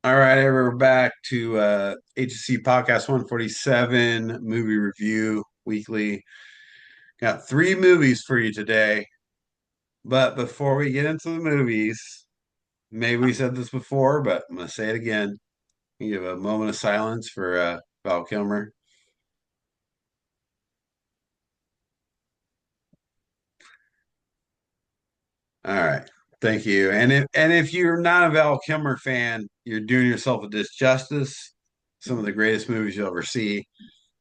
All right, we're back to HSC Podcast 147 movie review weekly. Got three movies for you today. But before we get into the movies, maybe we said this before, but I'm going to say it again. You give a moment of silence for Val Kilmer. All right. Thank you. And if you're not a Val Kilmer fan, you're doing yourself a disjustice. Some of the greatest movies you'll ever see.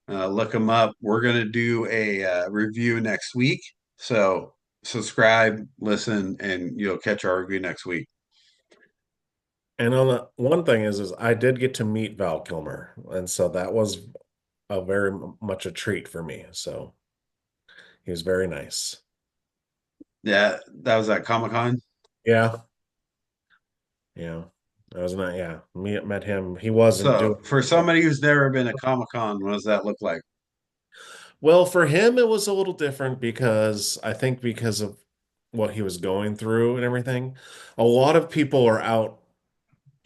Look them up. We're going to do a review next week. So subscribe, listen, and you'll catch our review next week. And on the one thing is I did get to meet Val Kilmer, and so that was a very much a treat for me. So he was very nice. Yeah, that was at Comic Con. Yeah, yeah. I was not, yeah. Me met him. He wasn't So doing for somebody who's never been to Comic Con, what does that look like? well for him. It was a little different because I think because of what he was going through and everything. A lot of people are out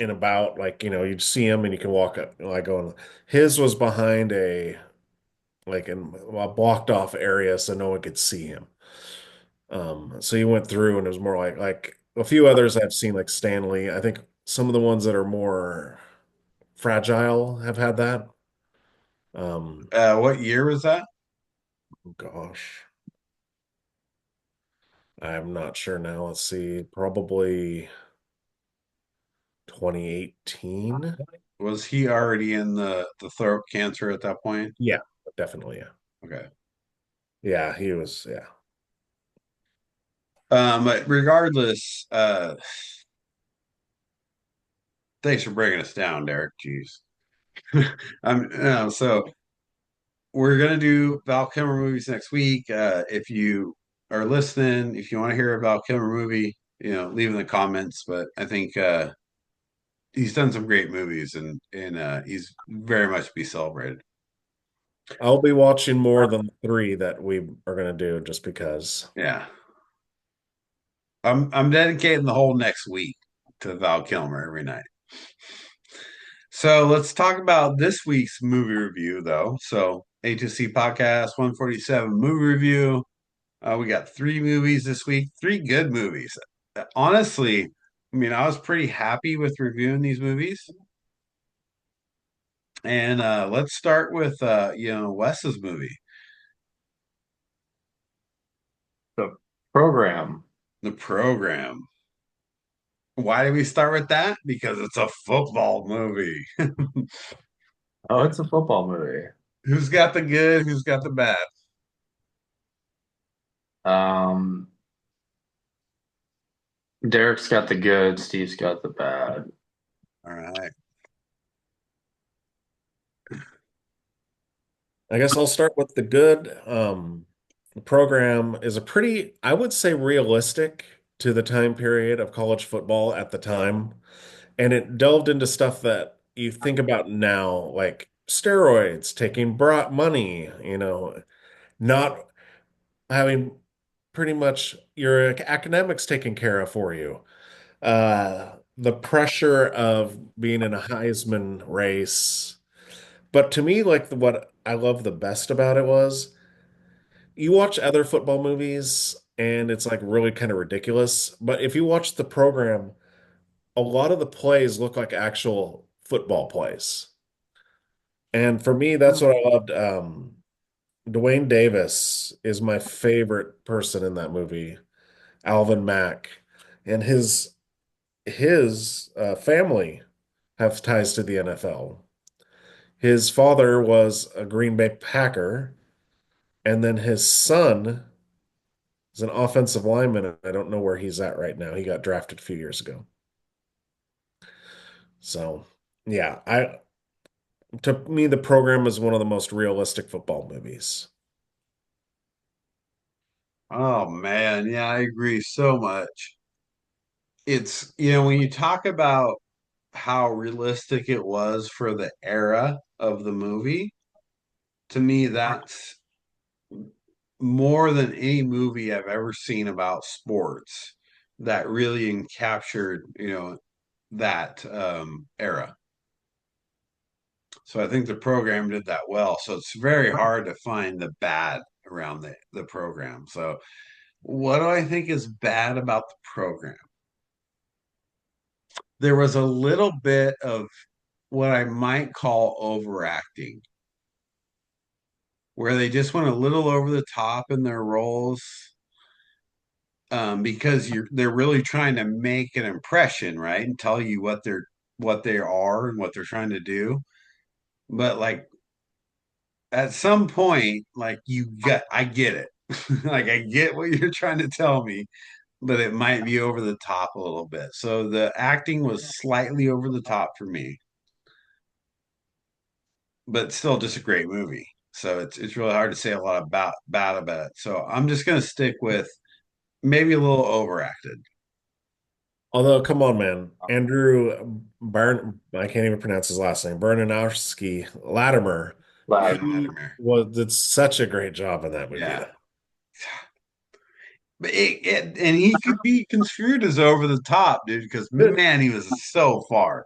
and about, like you'd see him and you can walk up, like going. His was behind like in a blocked off area so no one could see him. So he went through and it was more like a few others I've seen, like Stanley. I think some of the ones that are more fragile have had that. Um, What year was that? gosh, I'm not sure now. Let's see, probably 2018. Was he already in the throat cancer at that point? Yeah, definitely. Yeah. Okay. Yeah, he was. Yeah. But regardless, thanks for bringing us down, Derek. Jeez. So we're gonna do Val Kilmer movies next week. If you are listening, if you want to hear a Val Kilmer movie, leave in the comments. But I think he's done some great movies, and he's very much to be celebrated. I'll be watching more than the three that we are going to do just because. Yeah, I'm dedicating the whole next week to Val Kilmer every night. So let's talk about this week's movie review, though. So HSC Podcast 147 movie review. We got three movies this week, three good movies. Honestly, I mean, I was pretty happy with reviewing these movies. And let's start with Wes's movie, The program. The Program. Why do we start with that? Because it's a football movie. Oh, it's a football movie. Who's got the good? Who's got the bad? Um, Derek's got the good, Steve's got the bad. All right. I guess I'll start with the good. The program is a pretty, I would say, realistic to the time period of college football at the time. And it delved into stuff that you think about now, like steroids, taking brought money, not having pretty much your academics taken care of for you. The pressure of being in a Heisman race. But to me, like what I love the best about it was you watch other football movies and it's like really kind of ridiculous. But if you watch the program, a lot of the plays look like actual football plays. And for me, that's what I loved. Dwayne Davis is my favorite person in that movie, Alvin Mack, and his family have ties to the NFL. His father was a Green Bay Packer, and then his son is an offensive lineman. And I don't know where he's at right now. He got drafted a few years ago. So, yeah, I to me the program is one of the most realistic football movies. Oh man, yeah, I agree so much. When you talk about how realistic it was for the era of the movie, to me, that's more than any movie I've ever seen about sports that really captured, that era. So I think the program did that well. So it's very hard to find the bad around the program. So what do I think is bad about the program? There was a little bit of what I might call overacting, where they just went a little over the top in their roles, because they're really trying to make an impression, right, and tell you what they are and what they're trying to do. But like at some point, like I get it. Like I get what you're trying to tell me, but it might be over the top a little bit. So the acting was slightly over the top for me, but still just a great movie. So it's really hard to say a lot about bad about it. So I'm just gonna stick with maybe a little overacted. Although, come on, man, Andrew Barn, I can't even pronounce his last name, Bernanowski Latimer. Like, He did such a great job in that movie, Yeah. though. But and he could be construed as over the top, dude, because man, he was so far.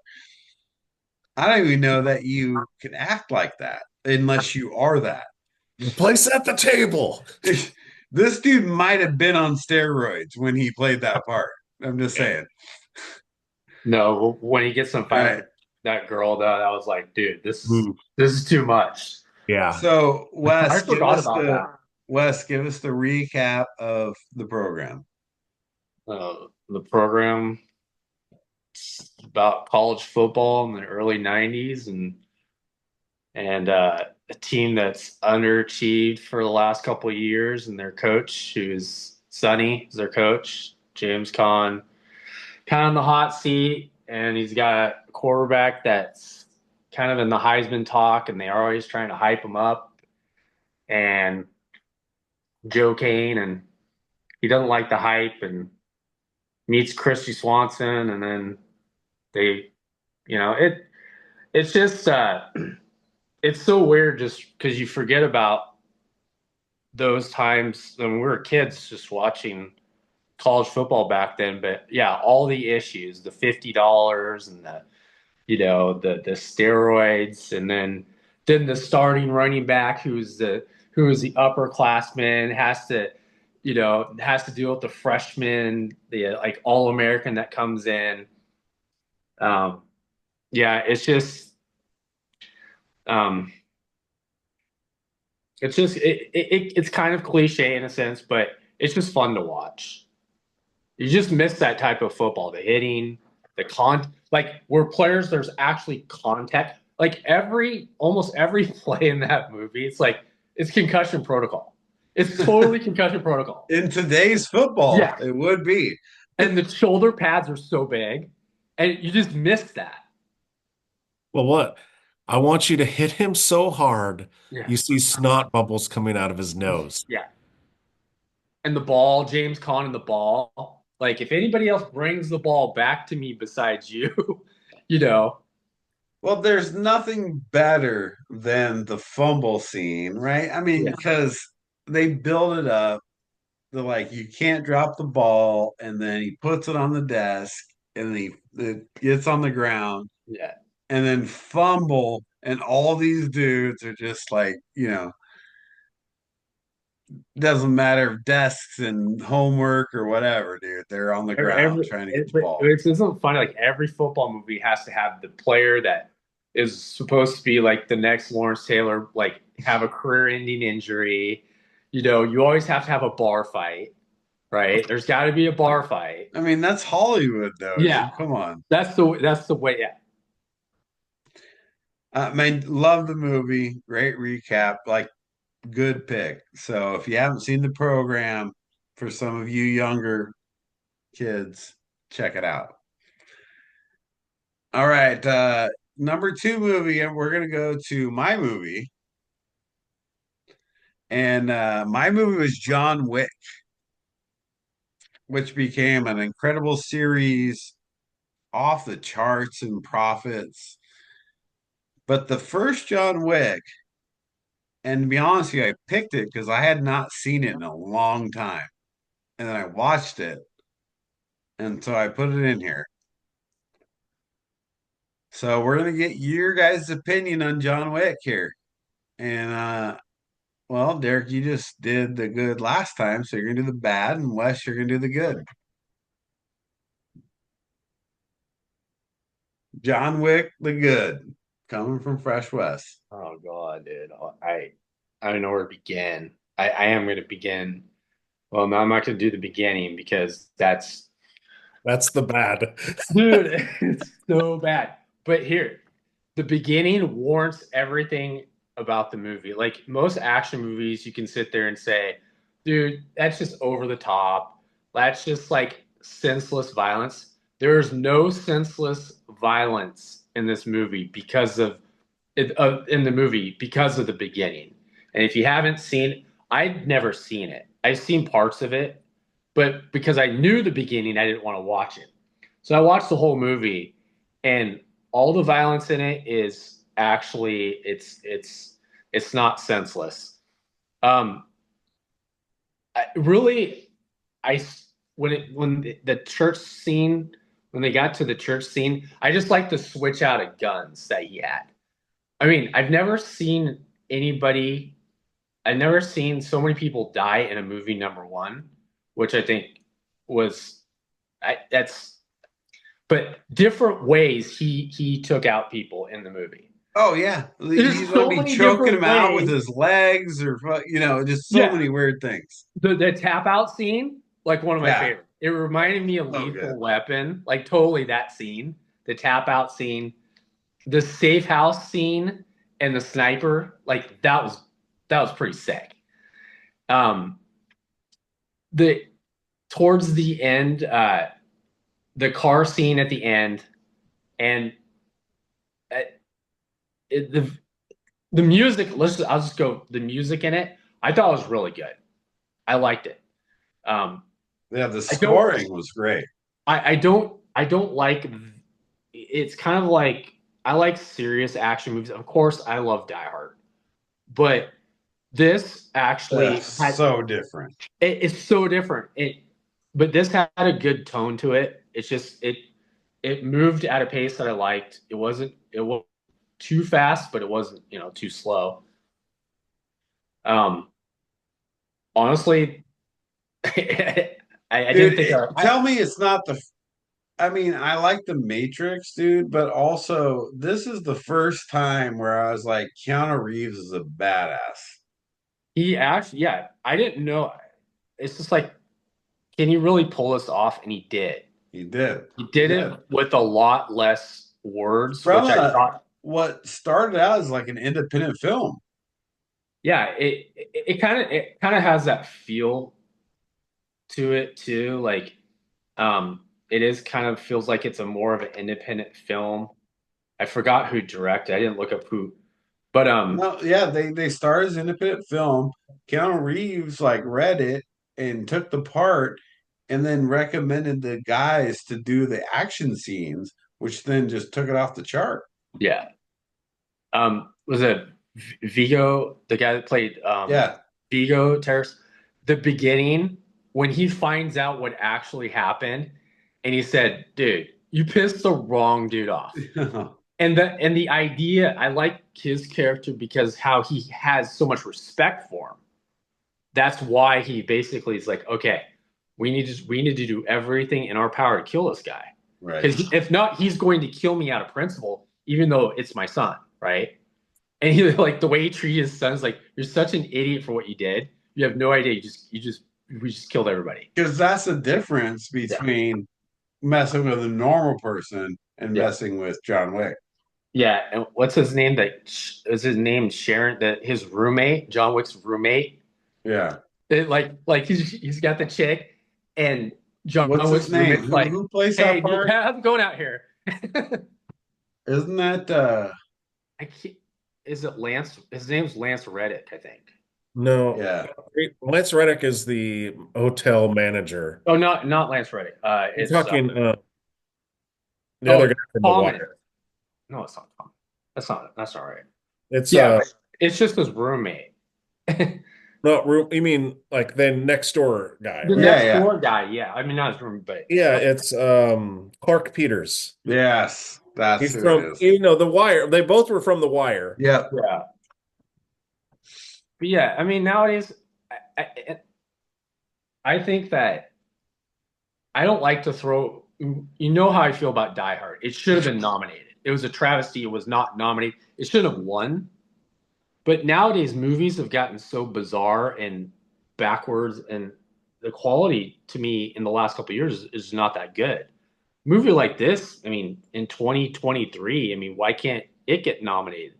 I don't even know that you can act like that unless you are that. Place at the table. This dude might have been on steroids when he played that part. I'm just saying. no, when he gets in All fight right. with that girl, though, I was like, dude, Ooh, this is too much. yeah. So I forgot about that. Wes, give us the recap of the program. The program about college football in the early '90s, and a team that's underachieved for the last couple of years, and their coach, who's Sonny, is their coach, James Conn, kind of in the hot seat, and he's got a quarterback that's kind of in the Heisman talk, and they're always trying to hype him up, and Joe Kane, and he doesn't like the hype, and meets Christy Swanson, and then they, it's just it's so weird just because you forget about those times when we were kids just watching college football back then. But yeah, all the issues, the $50 and the steroids, and then the starting running back who is the upperclassman has to deal with the freshman, the like all American that comes in. Um, yeah, um, it's kind of cliche in a sense, but it's just fun to watch. You just miss that type of football, the hitting, like where players there's actually contact. Like almost every play in that movie, it's concussion protocol. It's totally concussion protocol. In today's football, Yeah, it would be. and the shoulder pads are so big, and you just miss that. Well, what? I want you to hit him so hard Yeah, you see snot bubbles coming out of his nose. yeah. And the ball, James Conn and the ball. Like if anybody else brings the ball back to me besides you, you know, Well, there's nothing better than the fumble scene, right? I mean, yeah, because they build it up. They're like, you can't drop the ball, and then he puts it on the desk, and it gets on the ground, yeah. and then fumble, and all these dudes are just like, doesn't matter if desks and homework or whatever, dude. They're on the ground trying to get the But ball. it's isn't funny. Like every football movie has to have the player that is supposed to be like the next Lawrence Taylor, like have a career-ending injury. You always have to have a bar fight, right? There's got to be a bar fight. I mean, that's Hollywood, though, Yeah, dude. Come on. that's the way. Yeah, Man, love the movie. Great recap. Like, good pick. So if you haven't seen the program, for some of you younger kids, check it out. All right. Number two movie, and we're gonna go to my movie. And my movie was John Wick, which became an incredible series, off the charts in profits. But the first John Wick, and to be honest with you, I picked it because I had not seen it in a long time. And then I watched it, and so I put it in here. So we're gonna get your guys' opinion on John Wick here. And well, Derek, you just did the good last time, so you're gonna do the bad, and Wes, you're gonna do the good. John Wick, the good, coming from Fresh West. Oh God, dude. I don't know where to begin. I am going to begin. Well, no, I'm not going to do the beginning because That's the bad. dude, it's so bad. But here, the beginning warrants everything about the movie. Like most action movies, you can sit there and say, dude, that's just over the top. That's just like senseless violence. There's no senseless violence in this movie in the movie because of the beginning. And if you haven't seen, I'd never seen it. I've seen parts of it, but because I knew the beginning, I didn't want to watch it. So I watched the whole movie, and all the violence in it is actually it's not senseless. Um, really, I when the church scene when they got to the church scene, I just like the switch out of guns that he had. I mean, anybody, I've never seen so many people die in a movie number one, which I think was, that's, but different ways he took out people in the movie. Oh yeah, There's he's gonna so be many choking different him out with ways. his legs, or just so Yeah, many weird things. the tap out scene, like one of my Yeah, favorites. It reminded me of so good. Lethal Weapon, like totally that scene, the tap out scene, the safe house scene, and the sniper. Like that was pretty sick. Um, the towards the end, the car scene at the end, and uh, the music. I'll just go. The music in it, I thought was really good. I liked it. Um, Yeah, the I don't. scoring was great. I don't like. It's kind of like I like serious action movies. Of course, I love Die Hard, but this actually That's had so different. it's so different. But this had a good tone to it. It's just it moved at a pace that I liked. It was too fast, but it wasn't too slow. Um, honestly, I didn't Dude, think tell me it's not the. I mean, I like the Matrix, dude, but also this is the first time where I was like, Keanu Reeves is a badass. he actually I didn't know. It's just like, can he really pull this off? And he did. He did. He He did did. it with a lot less words, From which I thought. what started out as like an independent film. Yeah, it kind of has that feel to it too. Like, it is kind of feels like it's a more of an independent film. I forgot who directed. I didn't look up who, but No, yeah, they started as independent film. Keanu Reeves like read it and took the part and then recommended the guys to do the action scenes, which then just took it off the chart. yeah, was it Vigo, the guy that played Yeah. Vigo Terrace? The beginning when he finds out what actually happened, and he said, "Dude, you pissed the wrong dude off." And the idea, I like his character because how he has so much respect for him. That's why he basically is like, okay, we need to do everything in our power to kill this guy. Right. Because if not, he's going to kill me out of principle, even though it's my son, right? And he like the way he treated his son is like, you're such an idiot for what you did. You have no idea. We just killed everybody. Because that's the difference Yeah. between messing with a normal person and Yeah. messing with John Wick. Yeah. And what's his name? That is his name Sharon, that his roommate, John Wick's roommate. Yeah. Like he's got the chick, and John What's his Wick's name? roommate's like, Who plays "Hey, that dude, part? how's it going out here?" Isn't that I can't, is it Lance? His name's Lance Reddick, I think. No, yeah. Lance Reddick is the hotel manager. Oh, not Lance Reddick. I'm It's talking the other guy from The Thomas. Wire. No, it's not Tom. That's not right. It's Yeah, but it's just his roommate. not you mean like the next door guy, The right? Yeah, next yeah. door guy, yeah. I mean, not his roommate, but Yeah, it's Clark Peters. Yes. That's He's who it from, is. The Wire. They both were from The Wire. Yep. Yeah. But yeah, I mean, nowadays, I think that I don't like to throw. You know how I feel about Die Hard. It should have been nominated. It was a travesty. It was not nominated. It should have won. But nowadays, movies have gotten so bizarre and backwards, and the quality to me in the last couple of years is not that good. Movie like this, I mean, in 2023, I mean, why can't it get nominated?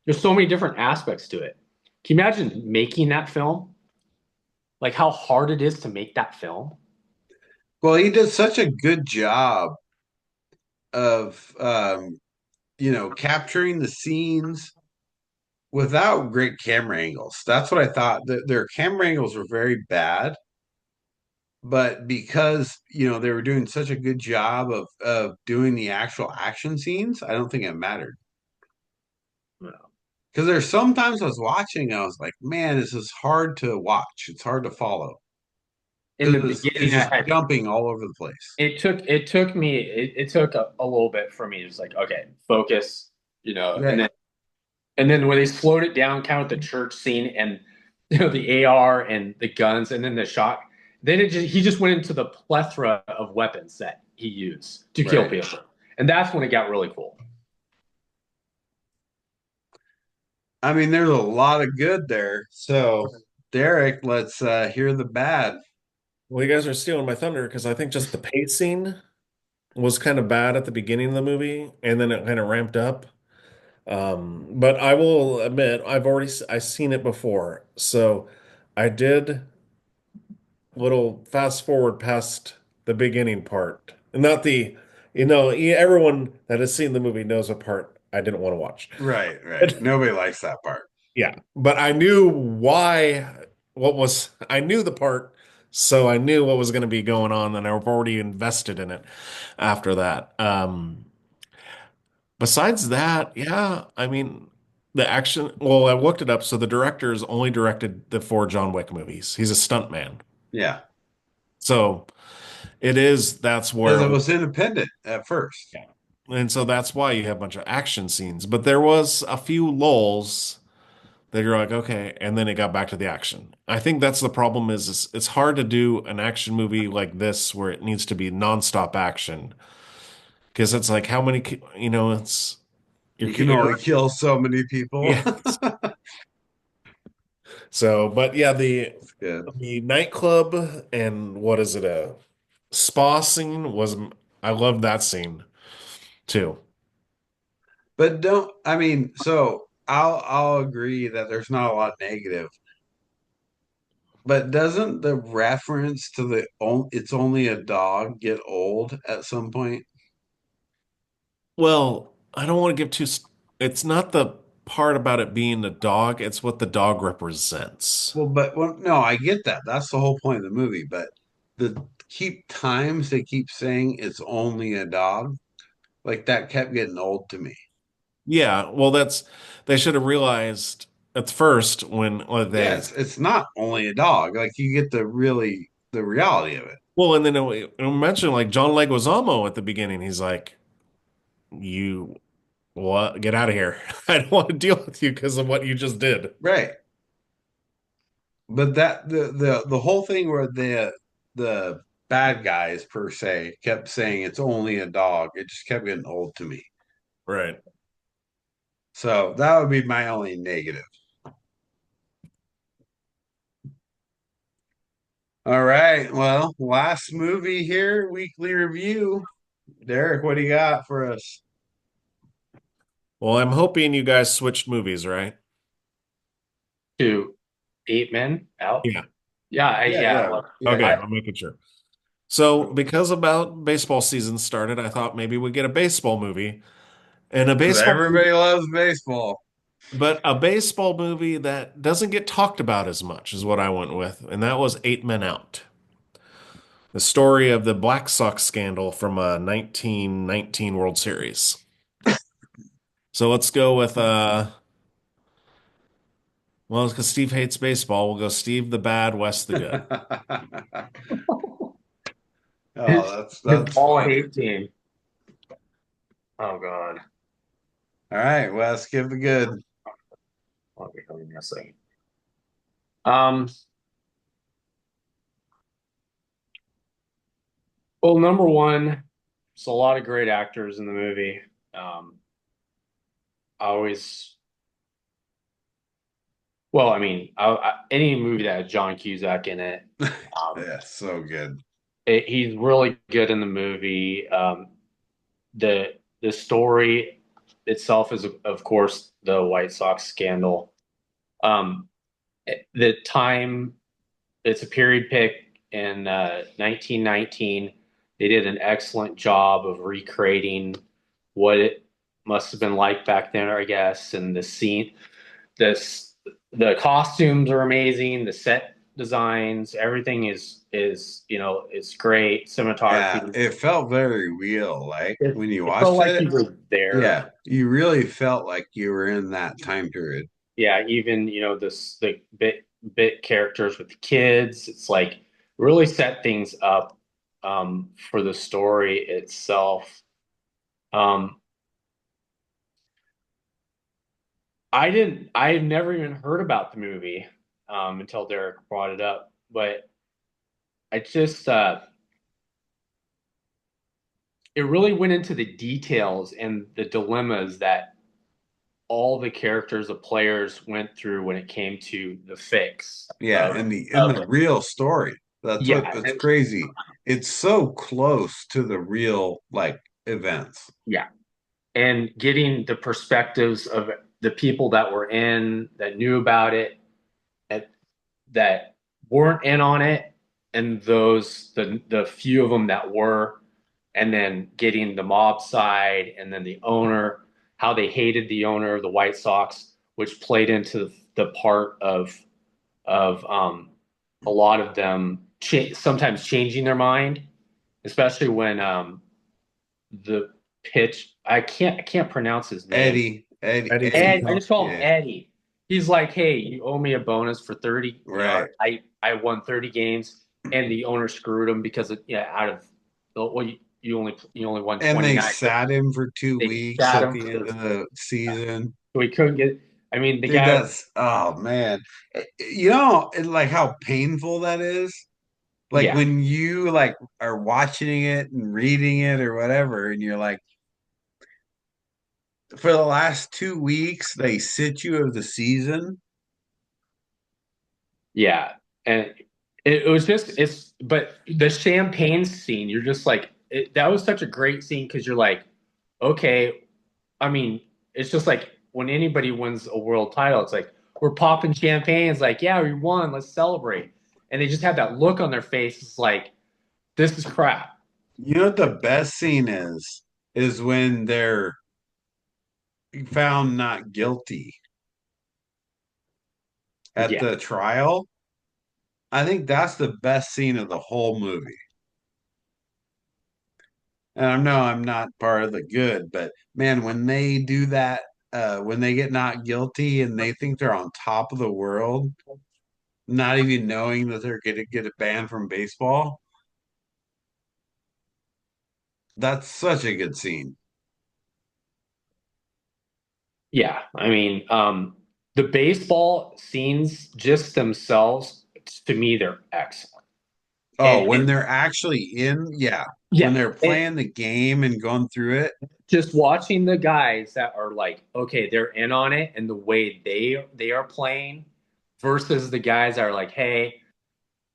There's so many different aspects to it. Can you imagine making that film? Like how hard it is to make that film? Well, he did such a good job of capturing the scenes without great camera angles. That's what I thought. Their camera angles were very bad, but because they were doing such a good job of doing the actual action scenes, I don't think it mattered. No. Because there's sometimes I was watching, I was like, man, this is hard to watch. It's hard to follow In the because it's beginning, I just had jumping all over the place. it took a little bit for me. It was like, okay, focus, Right. and then when they slowed it down, kind of the church scene and the AR and the guns and then the shot, then he just went into the plethora of weapons that he used to kill Right. people. And that's when it got really cool. I mean, there's a lot of good there. So, Derek, let's hear the bad. Well, you guys are stealing my thunder because I think just the pacing was kind of bad at the beginning of the movie, and then it kind of ramped up. But I will admit, I've seen it before, so I did little fast forward past the beginning part, and not the, everyone that has seen the movie knows what part I didn't want to watch. Right, right. Nobody likes that part. Yeah, but I knew I knew the part, so I knew what was going to be going on, and I've already invested in it after that. Besides that, yeah, I mean, the action, well, I looked it up. So the director's only directed the four John Wick movies. He's a stuntman. Yeah. So that's Because it where, was independent at first. yeah. And so that's why you have a bunch of action scenes. But there was a few lulls that you're like, okay, and then it got back to the action. I think that's the problem is it's hard to do an action movie like this where it needs to be nonstop action. Because it's like how many, it's You can only kill so many people. yeah. So, but yeah, the That's good. the nightclub and what is it, a spa scene was, I love that scene too. But don't, I mean, so I'll agree that there's not a lot negative. But doesn't the reference to it's only a dog get old at some point? Well, I don't want to give it's not the part about it being a dog, it's what the dog represents. No, I get that. That's the whole point of the movie. But the they keep saying it's only a dog, like that kept getting old to me. Yeah, well, they should have realized at first when Yeah, they, it's not only a dog. Like you get the reality of it. well, and then it mentioned like John Leguizamo at the beginning. He's like, you what? Get out of here. I don't want to deal with you because of what you just did. Right. But that the whole thing where the bad guys per se kept saying it's only a dog, it just kept getting old to me. Right. So that would be my only negative. All right. Well, last movie here, weekly review. Derek, what do you got for us? Well, I'm hoping you guys switched movies, right? To 8 Men out. Yeah. Yeah, Yeah. Okay, I, I'm making sure. So, because about baseball season started, I thought maybe we'd get a baseball movie. And Because everybody loves baseball. but a baseball movie that doesn't get talked about as much is what I went with, and that was 8 Men Out. The story of the Black Sox scandal from a 1919 World Series. So let's go with well, because Steve hates baseball, we'll go Steve the bad, Wes the good. Oh, his that's ball funny. hate team. Oh God. All right, Wes, give the good. Okay, hold on a second. Um, well, number one, there's a lot of great actors in the movie. I always, well, I mean, any movie that has John Cusack in it, um, Yeah, so good. he's really good in the movie. The story itself is, of course, the White Sox scandal. Um, the time, it's a period pick in 1919. They did an excellent job of recreating what it must have been like back then, I guess. And the scene, this, the costumes are amazing. The set designs, everything is it's great. Yeah, Cinematography. it felt very real. Like when you It felt watched like it, you were yeah, there. you really felt like you were in that time period. Yeah, even this the bit characters with the kids. It's like really set things up for the story itself. Um, I've never even heard about the movie until Derek brought it up, but I just it really went into the details and the dilemmas that all the characters, the players went through when it came to the fix Yeah, of in of the real story. That's yeah, what's crazy. It's so close to the real like events. yeah. And getting the perspectives of the people that were in, that knew about it, and that weren't in on it, and the few of them that were, and then getting the mob side, and then the owner, how they hated the owner of the White Sox, which played into the part of a lot of them sometimes changing their mind, especially when the pitch. I can't pronounce his name. Eddie Ed, I Tinto. just call him Yeah, Eddie. He's like, hey, you owe me a bonus for 30. right. I won 30 games, and the owner screwed him because out of well, you only won And they 29. sat him for two They weeks sat at him the end of the season. so he couldn't get. I mean, the Dude, guy. that's oh man. Like how painful that is. Like Yeah, when you like are watching it and reading it or whatever, and you're like, for the last 2 weeks, they sit you of the season. yeah, and it was just but the champagne scene, you're just like that was such a great scene because you're like, okay. I mean, it's just like when anybody wins a world title, it's like we're popping champagne. It's like, yeah, we won. Let's celebrate. And they just have that look on their face. It's like, this is crap. You know what the best scene is when they're found not guilty at Yeah. the trial. I think that's the best scene of the whole movie. And I know I'm not part of the good, but man, when they do that, when they get not guilty and they think they're on top of the world, not even knowing that they're going to get a ban from baseball, that's such a good scene. Yeah. I mean, the baseball scenes just themselves, to me, they're excellent. Oh, when And they're actually in, yeah, when yeah, they're and playing the game and going through it, just watching the guys that are like, okay, they're in on it and the way they are playing versus the guys that are like, hey,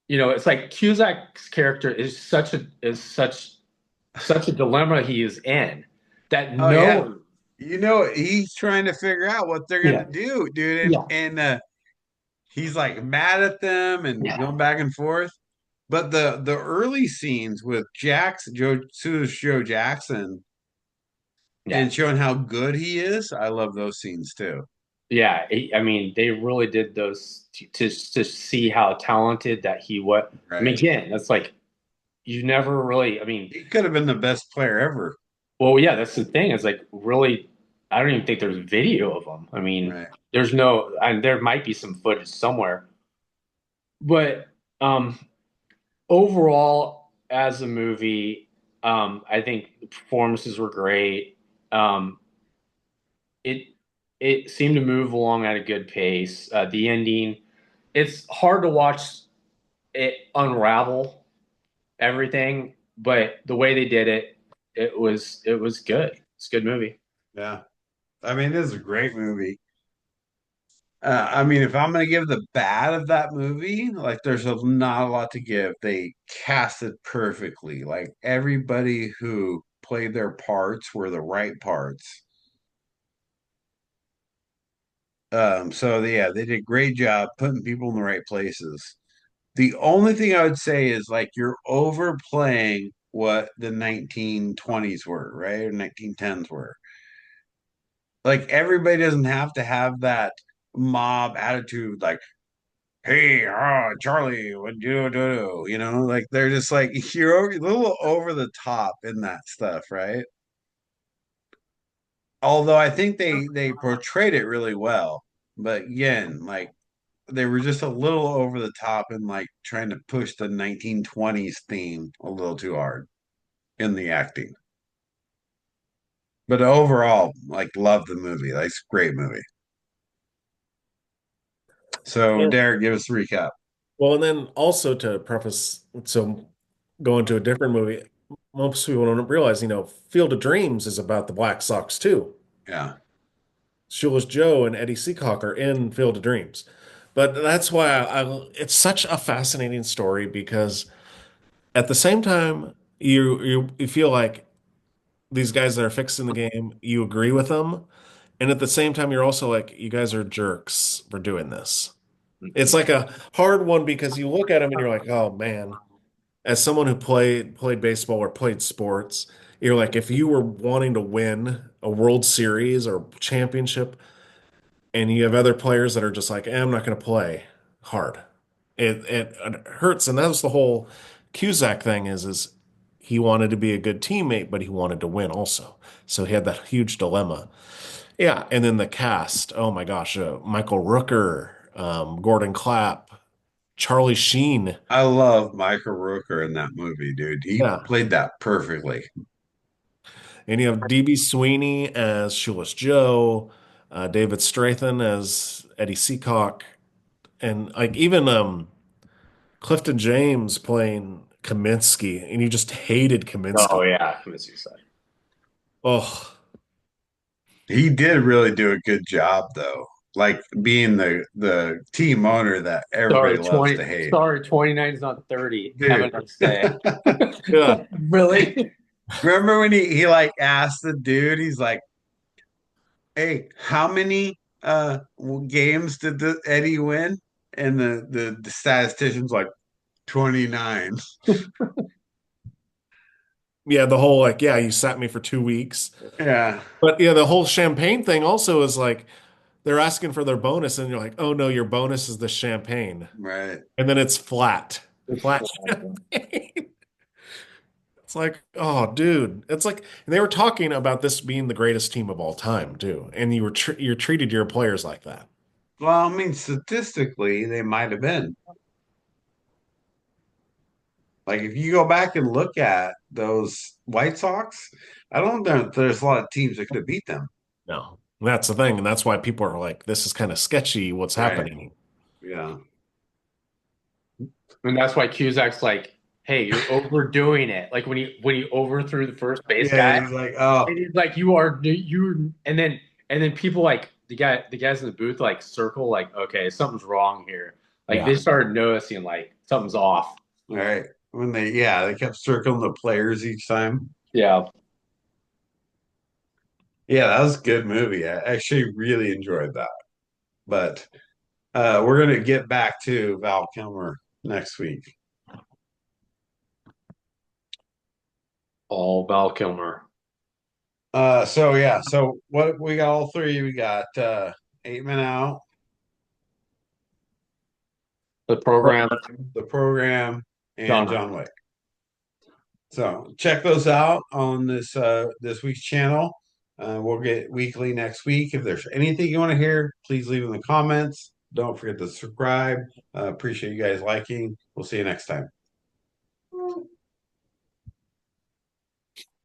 it's like Cusack's character is such a dilemma he is in that oh yeah, no, he's trying to figure out what they're yeah, gonna do, dude, yeah, and he's like mad at them and yeah, going back and forth. But the early scenes with Joe Jackson yeah, and showing how good he is, I love those scenes too. yeah. I mean, they really did those to see how talented that he was. I mean, Right. again, that's like you never really. I mean, He could have been the best player ever. well, yeah, that's the thing. It's like really, I don't even think there's video of him. I mean, Right. there's no, and there might be some footage somewhere, but um, overall, as a movie, I think the performances were great. Um, it it seemed to move along at a good pace. The ending, it's hard to watch it unravel everything, but the way they did it, it was good. It's a good movie. Yeah. I mean, this is a great movie. I mean, if I'm going to give the bad of that movie, like there's not a lot to give. They cast it perfectly. Like everybody who played their parts were the right parts. So yeah, they did a great job putting people in the right places. The only thing I would say is like you're overplaying what the 1920s were, right? Or 1910s were. Like everybody doesn't have to have that mob attitude, like, hey, Charlie, what do? You know, like they're just like a little over the top in that stuff, right? Although I think they portrayed it really well. But again, like they were just a little over the top and like trying to push the 1920s theme a little too hard in the acting. But overall, like love the movie. Like it's a great movie. So Yeah. Derek, give us a recap. Well, and then also to preface, so going to a different movie, most people don't realize, Field of Dreams is about the Black Sox too. Yeah. Shoeless Joe and Eddie Seacock are in Field of Dreams. But that's why it's such a fascinating story because at the same time, you feel like these guys that are fixing the game, you agree with them. And at the same time, you're also like, you guys are jerks for doing this. It's like a hard one because you look at them and you're like, oh man, as someone who played baseball or played sports, you're like, if you were wanting to win a World Series or championship, and you have other players that are just like, I'm not going to play hard. It hurts, and that was the whole Cusack thing is he wanted to be a good teammate, but he wanted to win also. So he had that huge dilemma. Yeah, and then the cast. Oh my gosh, Michael Rooker, Gordon Clapp, Charlie Sheen. I love Michael Rooker in that movie, dude. He Yeah, played that perfectly. and you have DB Sweeney as Shoeless Joe, David Strathairn as Eddie Seacock, and like even Clifton James playing Kaminsky, and you just hated Oh Kaminsky. yeah, commit suicide. Oh, He did really do a good job though. Like being the team owner that everybody Sorry, loves 20. to hate. Sorry, 29 is not 30. Have a Dude. nice day. yeah. Really? Remember when he like asked the dude, he's like, hey, how many games did Eddie win? And the statistician's like 29. Yeah, the whole like, yeah, you sat me for 2 weeks. Yeah, But yeah, the whole champagne thing also is like they're asking for their bonus, and you're like, oh no, your bonus is the champagne. right. And then it's flat. Flat champagne. It's like, oh, dude. It's like and they were talking about this being the greatest team of all time, too. And you're treated your players like that. Well, I mean, statistically, they might have been. Like if you go back and look at those White Sox, I don't know if there's a lot of teams that could have beat them. No. That's the thing, and that's why people are like, this is kind of sketchy what's Right. happening. Yeah. And that's why Cusack's like, "Hey, you're overdoing it." Like when he overthrew the first base Yeah, guy, he's like, oh, and he's like, "You," and then people like the guys in the booth like circle like, "Okay, something's wrong here." Like Yeah. they started noticing like something's off. all right. When they kept circling the players each time. Yeah. Yeah, that was a good movie. I actually really enjoyed that. But we're gonna get back to Val Kilmer next week. All Val Kilmer. So yeah, so what we got all three. We got 8 Men Out, The program. the program, and John. John Wick. So check those out on this week's channel. We'll get weekly next week. If there's anything you want to hear, please leave in the comments. Don't forget to subscribe. Appreciate you guys liking. We'll see you next time.